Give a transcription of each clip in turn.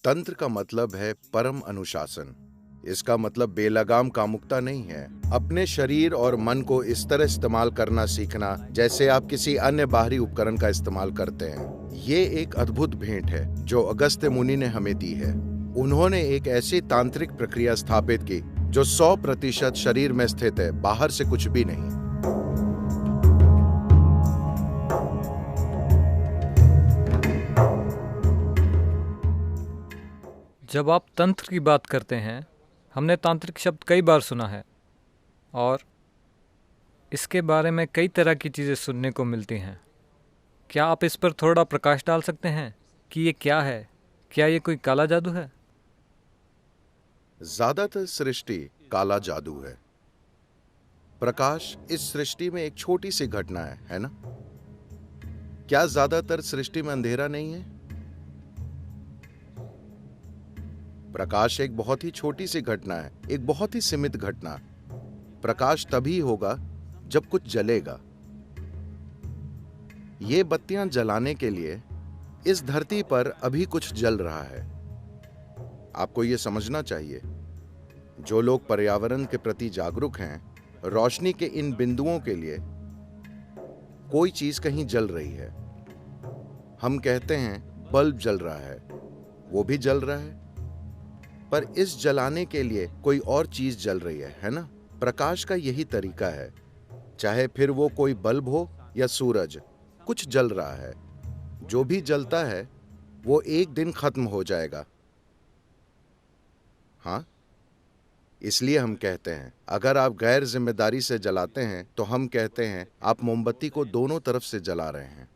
तंत्र का मतलब है परम अनुशासन। इसका मतलब बेलगाम कामुकता नहीं है। अपने शरीर और मन को इस तरह इस्तेमाल करना सीखना जैसे आप किसी अन्य बाहरी उपकरण का इस्तेमाल करते हैं। ये एक अद्भुत भेंट है जो अगस्त्य मुनि ने हमें दी है। उन्होंने एक ऐसी तांत्रिक प्रक्रिया स्थापित की जो 100% शरीर में स्थित है, बाहर से कुछ भी नहीं। जब आप तंत्र की बात करते हैं, हमने तांत्रिक शब्द कई बार सुना है और इसके बारे में कई तरह की चीज़ें सुनने को मिलती हैं। क्या आप इस पर थोड़ा प्रकाश डाल सकते हैं कि ये क्या है? क्या ये कोई काला जादू है? ज्यादातर सृष्टि काला जादू है। प्रकाश इस सृष्टि में एक छोटी सी घटना है ना? क्या ज्यादातर सृष्टि में अंधेरा नहीं है? प्रकाश एक बहुत ही छोटी सी घटना है, एक बहुत ही सीमित घटना। प्रकाश तभी होगा जब कुछ जलेगा। ये बत्तियां जलाने के लिए इस धरती पर अभी कुछ जल रहा है। आपको ये समझना चाहिए, जो लोग पर्यावरण के प्रति जागरूक हैं, रोशनी के इन बिंदुओं के लिए कोई चीज कहीं जल रही है। हम कहते हैं बल्ब जल रहा है, वो भी जल रहा है, पर इस जलाने के लिए कोई और चीज जल रही है ना? प्रकाश का यही तरीका है। चाहे फिर वो कोई बल्ब हो या सूरज, कुछ जल रहा है। जो भी जलता है वो एक दिन खत्म हो जाएगा। हाँ, इसलिए हम कहते हैं अगर आप गैर जिम्मेदारी से जलाते हैं तो हम कहते हैं आप मोमबत्ती को दोनों तरफ से जला रहे हैं,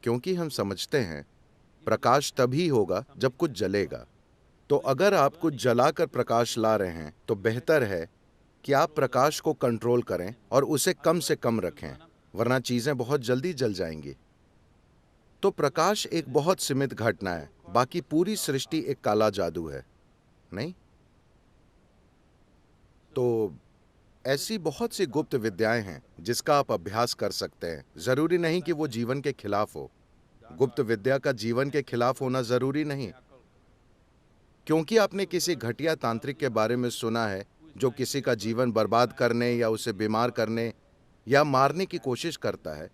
क्योंकि हम समझते हैं प्रकाश तभी होगा जब कुछ जलेगा। तो अगर आप कुछ जलाकर प्रकाश ला रहे हैं तो बेहतर है कि आप प्रकाश को कंट्रोल करें और उसे कम से कम रखें, वरना चीजें बहुत जल्दी जल जाएंगी। तो प्रकाश एक बहुत सीमित घटना है, बाकी पूरी सृष्टि एक काला जादू है, नहीं? तो ऐसी बहुत सी गुप्त विद्याएं हैं जिसका आप अभ्यास कर सकते हैं। जरूरी नहीं कि वो जीवन के खिलाफ हो। गुप्त विद्या का जीवन के खिलाफ होना जरूरी नहीं। क्योंकि आपने किसी घटिया तांत्रिक के बारे में सुना है जो किसी का जीवन बर्बाद करने या उसे बीमार करने या मारने की कोशिश करता है,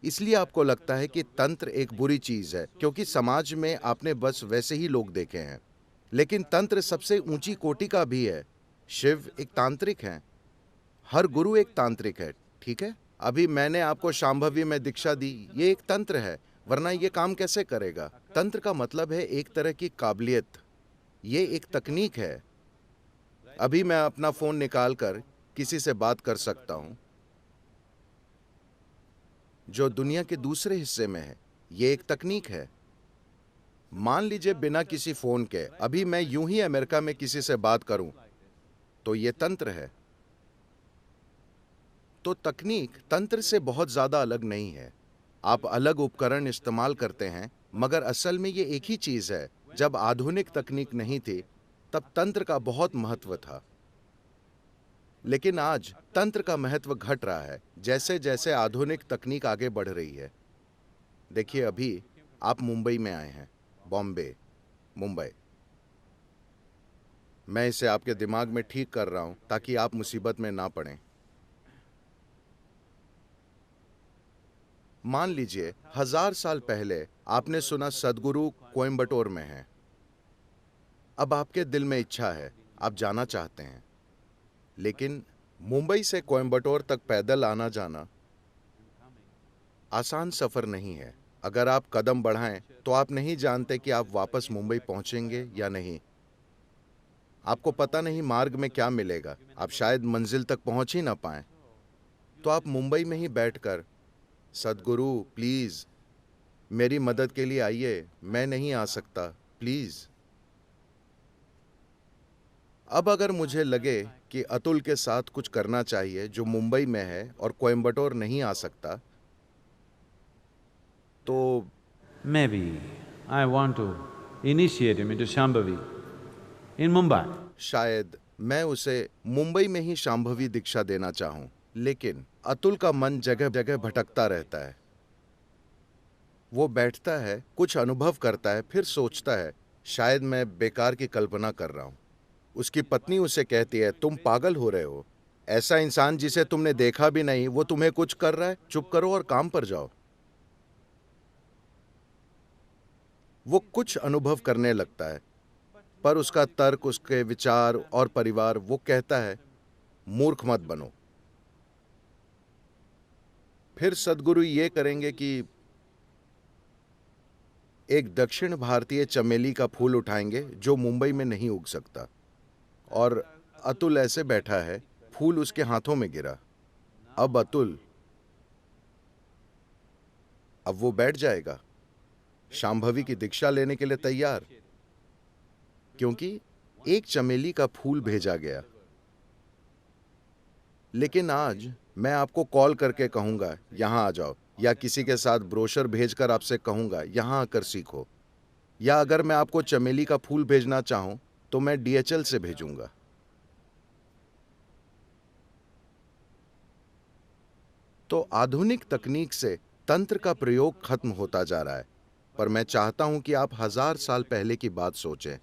इसलिए आपको लगता है कि तंत्र एक बुरी चीज है, क्योंकि समाज में आपने बस वैसे ही लोग देखे हैं। लेकिन तंत्र सबसे ऊंची कोटि का भी है। शिव एक तांत्रिक हैं, हर गुरु एक तांत्रिक है, ठीक है? अभी मैंने आपको शांभवी में दीक्षा दी, ये एक तंत्र है, वरना ये काम कैसे करेगा? तंत्र का मतलब है एक तरह की काबिलियत, ये एक तकनीक है। अभी मैं अपना फोन निकालकर किसी से बात कर सकता हूं जो दुनिया के दूसरे हिस्से में है, ये एक तकनीक है। मान लीजिए बिना किसी फोन के अभी मैं यूं ही अमेरिका में किसी से बात करूं, तो ये तंत्र है। तो तकनीक तंत्र से बहुत ज्यादा अलग नहीं है। आप अलग उपकरण इस्तेमाल करते हैं, मगर असल में ये एक ही चीज है। जब आधुनिक तकनीक नहीं थी तब तंत्र का बहुत महत्व था, लेकिन आज तंत्र का महत्व घट रहा है जैसे जैसे आधुनिक तकनीक आगे बढ़ रही है। देखिए, अभी आप मुंबई में आए हैं, बॉम्बे, मुंबई। मैं इसे आपके दिमाग में ठीक कर रहा हूं ताकि आप मुसीबत में ना पड़ें। मान लीजिए 1000 साल पहले आपने सुना सदगुरु कोयम्बटूर में है। अब आपके दिल में इच्छा है, आप जाना चाहते हैं, लेकिन मुंबई से कोयम्बटूर तक पैदल आना जाना आसान सफर नहीं है। अगर आप कदम बढ़ाएं तो आप नहीं जानते कि आप वापस मुंबई पहुंचेंगे या नहीं। आपको पता नहीं मार्ग में क्या मिलेगा, आप शायद मंजिल तक पहुंच ही ना पाएं। तो आप मुंबई में ही बैठकर, सदगुरु प्लीज मेरी मदद के लिए आइए, मैं नहीं आ सकता, प्लीज। अब अगर मुझे लगे कि अतुल के साथ कुछ करना चाहिए जो मुंबई में है और कोयम्बटूर नहीं आ सकता, तो Maybe I want to initiate him into Shambhavi in Mumbai. शायद मैं उसे मुंबई में ही शांभवी दीक्षा देना चाहूं। लेकिन अतुल का मन जगह जगह भटकता रहता है। वो बैठता है, कुछ अनुभव करता है, फिर सोचता है, शायद मैं बेकार की कल्पना कर रहा हूं। उसकी पत्नी उसे कहती है, तुम पागल हो रहे हो। ऐसा इंसान जिसे तुमने देखा भी नहीं, वो तुम्हें कुछ कर रहा है, चुप करो और काम पर जाओ। वो कुछ अनुभव करने लगता है, पर उसका तर्क, उसके विचार और परिवार वो कहता है, मूर्ख मत बनो। फिर सद्गुरु ये करेंगे कि एक दक्षिण भारतीय चमेली का फूल उठाएंगे जो मुंबई में नहीं उग सकता, और अतुल ऐसे बैठा है, फूल उसके हाथों में गिरा। अब अतुल, अब वो बैठ जाएगा शांभवी की दीक्षा लेने के लिए तैयार, क्योंकि एक चमेली का फूल भेजा गया। लेकिन आज मैं आपको कॉल करके कहूंगा यहां आ जाओ, या किसी के साथ ब्रोशर भेजकर आपसे कहूंगा यहां आकर सीखो, या अगर मैं आपको चमेली का फूल भेजना चाहूं तो मैं DHL से भेजूंगा। तो आधुनिक तकनीक से तंत्र का प्रयोग खत्म होता जा रहा है, पर मैं चाहता हूं कि आप 1000 साल पहले की बात सोचें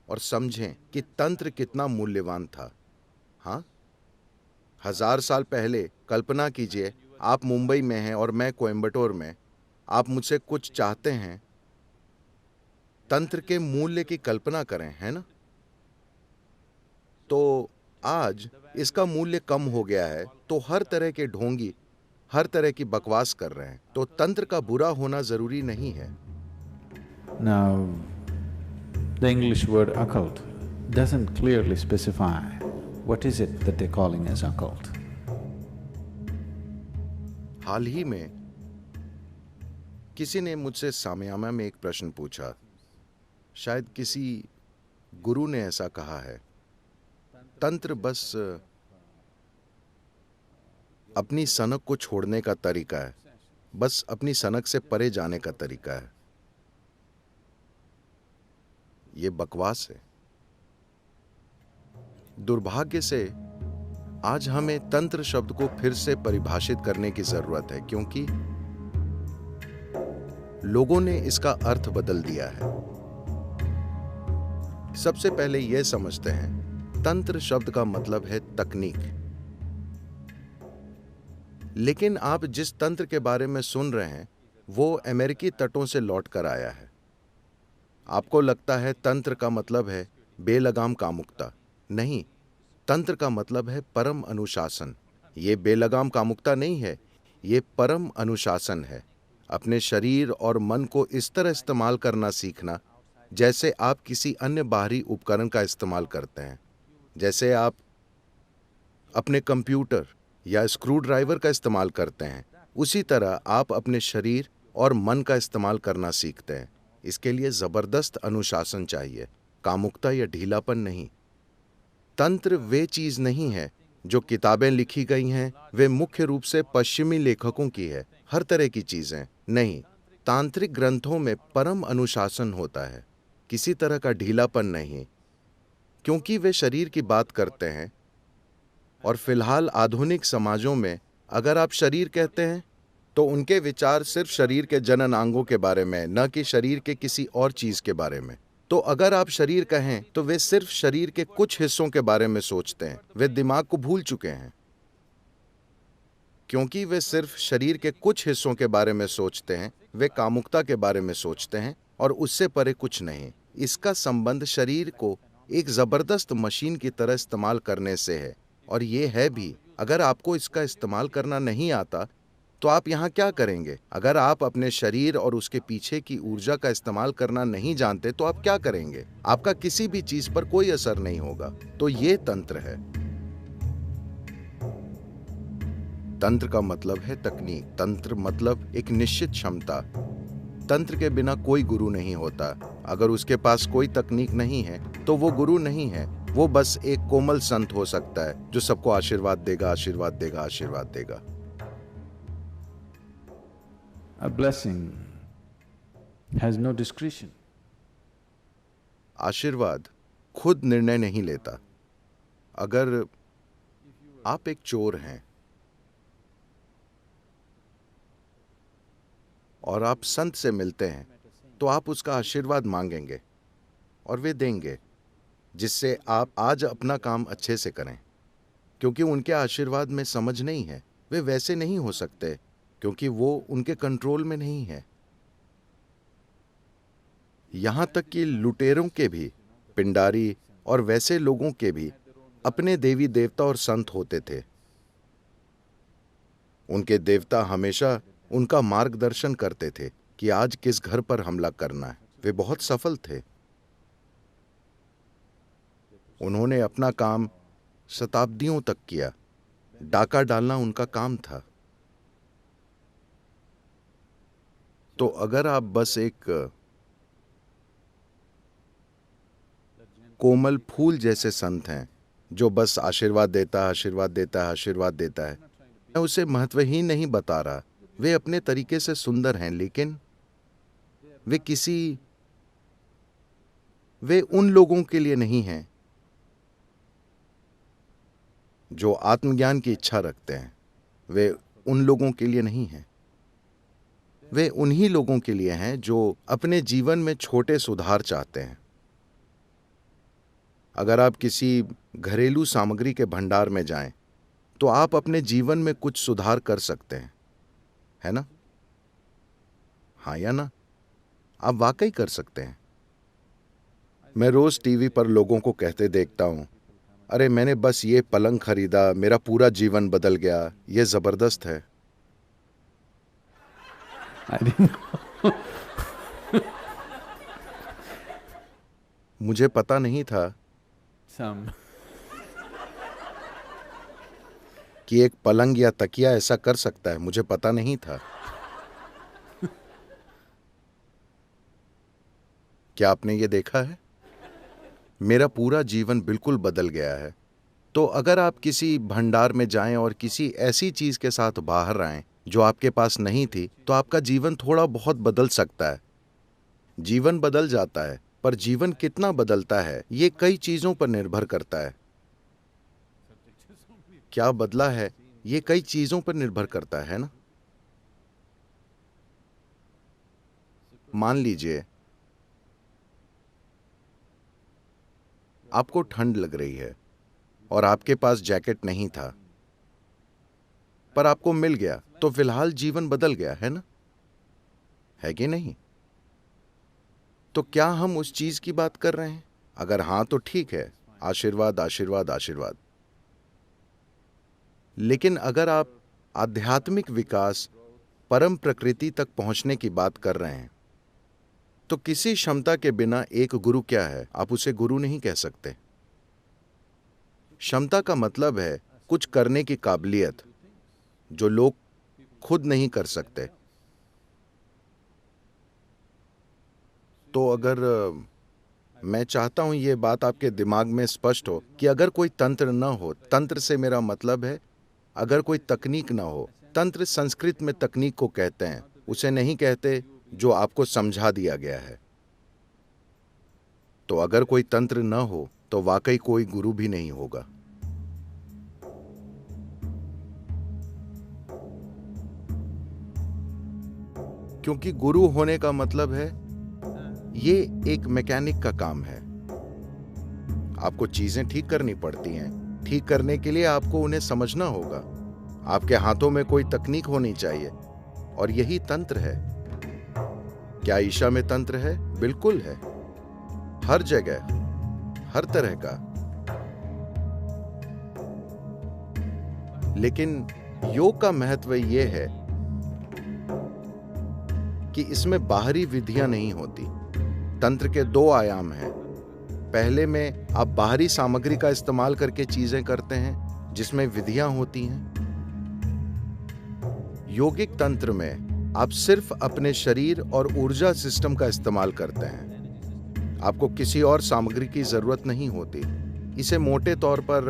और समझें कि तंत्र कितना मूल्यवान था। हाँ, 1000 साल पहले कल्पना कीजिए, आप मुंबई में हैं और मैं कोयंबटूर में। आप मुझसे कुछ चाहते हैं, तंत्र के मूल्य की कल्पना करें, है ना? तो आज इसका मूल्य कम हो गया है, तो हर तरह के ढोंगी हर तरह की बकवास कर रहे हैं। तो तंत्र का बुरा होना जरूरी नहीं है। Now, the English word occult doesn't clearly specify what is it that they're calling as occult. हाल ही में किसी ने मुझसे सामयामा में एक प्रश्न पूछा, शायद किसी गुरु ने ऐसा कहा है, तंत्र बस अपनी सनक को छोड़ने का तरीका है, बस अपनी सनक से परे जाने का तरीका है। ये बकवास है। दुर्भाग्य से आज हमें तंत्र शब्द को फिर से परिभाषित करने की जरूरत है, क्योंकि लोगों ने इसका अर्थ बदल दिया है। सबसे पहले यह समझते हैं, तंत्र शब्द का मतलब है तकनीक। लेकिन आप जिस तंत्र के बारे में सुन रहे हैं वो अमेरिकी तटों से लौट कर आया है। आपको लगता है तंत्र का मतलब है बेलगाम कामुकता। नहीं, तंत्र का मतलब है परम अनुशासन। ये बेलगाम कामुकता नहीं है, ये परम अनुशासन है। अपने शरीर और मन को इस तरह इस्तेमाल करना सीखना जैसे आप किसी अन्य बाहरी उपकरण का इस्तेमाल करते हैं। जैसे आप अपने कंप्यूटर या स्क्रू ड्राइवर का इस्तेमाल करते हैं, उसी तरह आप अपने शरीर और मन का इस्तेमाल करना सीखते हैं। इसके लिए जबरदस्त अनुशासन चाहिए, कामुकता या ढीलापन नहीं। तंत्र वे चीज नहीं है जो किताबें लिखी गई हैं, वे मुख्य रूप से पश्चिमी लेखकों की है, हर तरह की चीजें नहीं। तांत्रिक ग्रंथों में परम अनुशासन होता है, किसी तरह का ढीलापन नहीं, क्योंकि वे शरीर की बात करते हैं। और फिलहाल आधुनिक समाजों में अगर आप शरीर कहते हैं तो उनके विचार सिर्फ शरीर के जनन अंगों के बारे में, न कि शरीर के किसी और चीज के बारे में। तो अगर आप शरीर कहें तो वे सिर्फ शरीर के कुछ हिस्सों के बारे में सोचते हैं। वे दिमाग को भूल चुके हैं, क्योंकि वे सिर्फ शरीर के कुछ हिस्सों के बारे में सोचते हैं। वे कामुकता के बारे में सोचते हैं और उससे परे कुछ नहीं। इसका संबंध शरीर को एक जबरदस्त मशीन की तरह इस्तेमाल करने से है। और ये है भी, अगर आपको इसका इस्तेमाल करना नहीं आता तो आप यहाँ क्या करेंगे? अगर आप अपने शरीर और उसके पीछे की ऊर्जा का इस्तेमाल करना नहीं जानते तो आप क्या करेंगे? आपका किसी भी चीज पर कोई असर नहीं होगा। तो ये तंत्र है। तंत्र का मतलब है तकनीक। तंत्र मतलब एक निश्चित क्षमता। तंत्र के बिना कोई गुरु नहीं होता। अगर उसके पास कोई तकनीक नहीं है तो वो गुरु नहीं है, वो बस एक कोमल संत हो सकता है जो सबको आशीर्वाद देगा, आशीर्वाद देगा, आशीर्वाद देगा। A blessing has no discretion. आशीर्वाद खुद निर्णय नहीं लेता। अगर आप एक चोर हैं और आप संत से मिलते हैं तो आप उसका आशीर्वाद मांगेंगे। और वे देंगे, जिससे आप आज अपना काम अच्छे से करें। क्योंकि उनके आशीर्वाद में समझ नहीं है, वे वैसे नहीं हो सकते, क्योंकि वो उनके कंट्रोल में नहीं है। यहां तक कि लुटेरों के भी, पिंडारी और वैसे लोगों के भी अपने देवी देवता और संत होते थे। उनके देवता हमेशा उनका मार्गदर्शन करते थे कि आज किस घर पर हमला करना है। वे बहुत सफल थे। उन्होंने अपना काम शताब्दियों तक किया। डाका डालना उनका काम था। तो अगर आप बस एक कोमल फूल जैसे संत हैं जो बस आशीर्वाद देता है, आशीर्वाद देता है, आशीर्वाद देता है, मैं उसे महत्वहीन नहीं बता रहा। वे अपने तरीके से सुंदर हैं, लेकिन वे उन लोगों के लिए नहीं हैं जो आत्मज्ञान की इच्छा रखते हैं। वे उन लोगों के लिए नहीं हैं। वे उन्हीं लोगों के लिए हैं जो अपने जीवन में छोटे सुधार चाहते हैं। अगर आप किसी घरेलू सामग्री के भंडार में जाएं, तो आप अपने जीवन में कुछ सुधार कर सकते हैं, है ना? हाँ या ना? आप वाकई कर सकते हैं। मैं रोज टीवी पर लोगों को कहते देखता हूं, अरे मैंने बस ये पलंग खरीदा, मेरा पूरा जीवन बदल गया, ये जबरदस्त है। I didn't मुझे पता नहीं था some कि एक पलंग या तकिया ऐसा कर सकता है। मुझे पता नहीं था। क्या आपने ये देखा है? मेरा पूरा जीवन बिल्कुल बदल गया है। तो अगर आप किसी भंडार में जाएं और किसी ऐसी चीज के साथ बाहर आएं जो आपके पास नहीं थी, तो आपका जीवन थोड़ा बहुत बदल सकता है। जीवन बदल जाता है, पर जीवन कितना बदलता है ये कई चीजों पर निर्भर करता है। क्या बदला है ये कई चीजों पर निर्भर करता है ना? मान लीजिए आपको ठंड लग रही है और आपके पास जैकेट नहीं था, पर आपको मिल गया, तो फिलहाल जीवन बदल गया, है ना? है कि नहीं? तो क्या हम उस चीज की बात कर रहे हैं? अगर हां तो ठीक है, आशीर्वाद आशीर्वाद आशीर्वाद। लेकिन अगर आप आध्यात्मिक विकास, परम प्रकृति तक पहुंचने की बात कर रहे हैं, तो किसी क्षमता के बिना एक गुरु क्या है? आप उसे गुरु नहीं कह सकते। क्षमता का मतलब है कुछ करने की काबिलियत जो लोग खुद नहीं कर सकते। तो अगर मैं चाहता हूं ये बात आपके दिमाग में स्पष्ट हो कि अगर कोई तंत्र न हो, तंत्र से मेरा मतलब है अगर कोई तकनीक ना हो। तंत्र संस्कृत में तकनीक को कहते हैं, उसे नहीं कहते जो आपको समझा दिया गया है। तो अगर कोई तंत्र न हो तो वाकई कोई गुरु भी नहीं होगा। क्योंकि गुरु होने का मतलब है ये एक मैकेनिक का काम है। आपको चीजें ठीक करनी पड़ती हैं। ठीक करने के लिए आपको उन्हें समझना होगा। आपके हाथों में कोई तकनीक होनी चाहिए, और यही तंत्र है। क्या ईशा में तंत्र है? बिल्कुल है, हर जगह, हर तरह का। लेकिन योग का महत्व यह है कि इसमें बाहरी विधियां नहीं होती। तंत्र के दो आयाम हैं। पहले में आप बाहरी सामग्री का इस्तेमाल करके चीजें करते हैं जिसमें विधियां होती हैं। योगिक तंत्र में आप सिर्फ अपने शरीर और ऊर्जा सिस्टम का इस्तेमाल करते हैं। आपको किसी और सामग्री की जरूरत नहीं होती। इसे मोटे तौर पर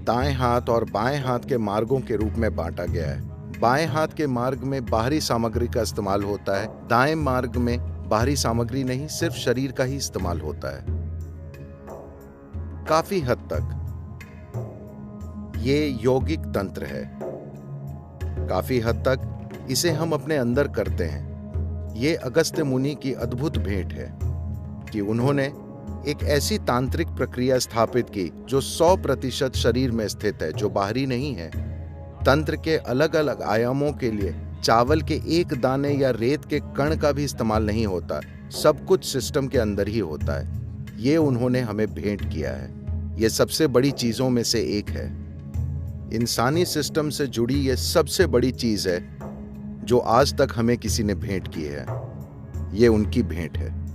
दाएं हाथ और बाएं हाथ के मार्गों के रूप में बांटा गया है। बाएं हाथ के मार्ग में बाहरी सामग्री का इस्तेमाल होता है, दाएं मार्ग में बाहरी सामग्री नहीं, सिर्फ शरीर का ही इस्तेमाल होता है। काफी हद तक ये यौगिक तंत्र है। काफी हद तक इसे हम अपने अंदर करते हैं। ये अगस्त्य मुनि की अद्भुत भेंट है। कि उन्होंने एक ऐसी तांत्रिक प्रक्रिया स्थापित की जो 100% शरीर में स्थित है, जो बाहरी नहीं है। तंत्र के अलग अलग आयामों के लिए चावल के एक दाने या रेत के कण का भी इस्तेमाल नहीं होता, सब कुछ सिस्टम के अंदर ही होता है। ये उन्होंने हमें भेंट किया है। ये सबसे बड़ी चीजों में से एक है। इंसानी सिस्टम से जुड़ी ये सबसे बड़ी चीज है जो आज तक हमें किसी ने भेंट की है। ये उनकी भेंट है।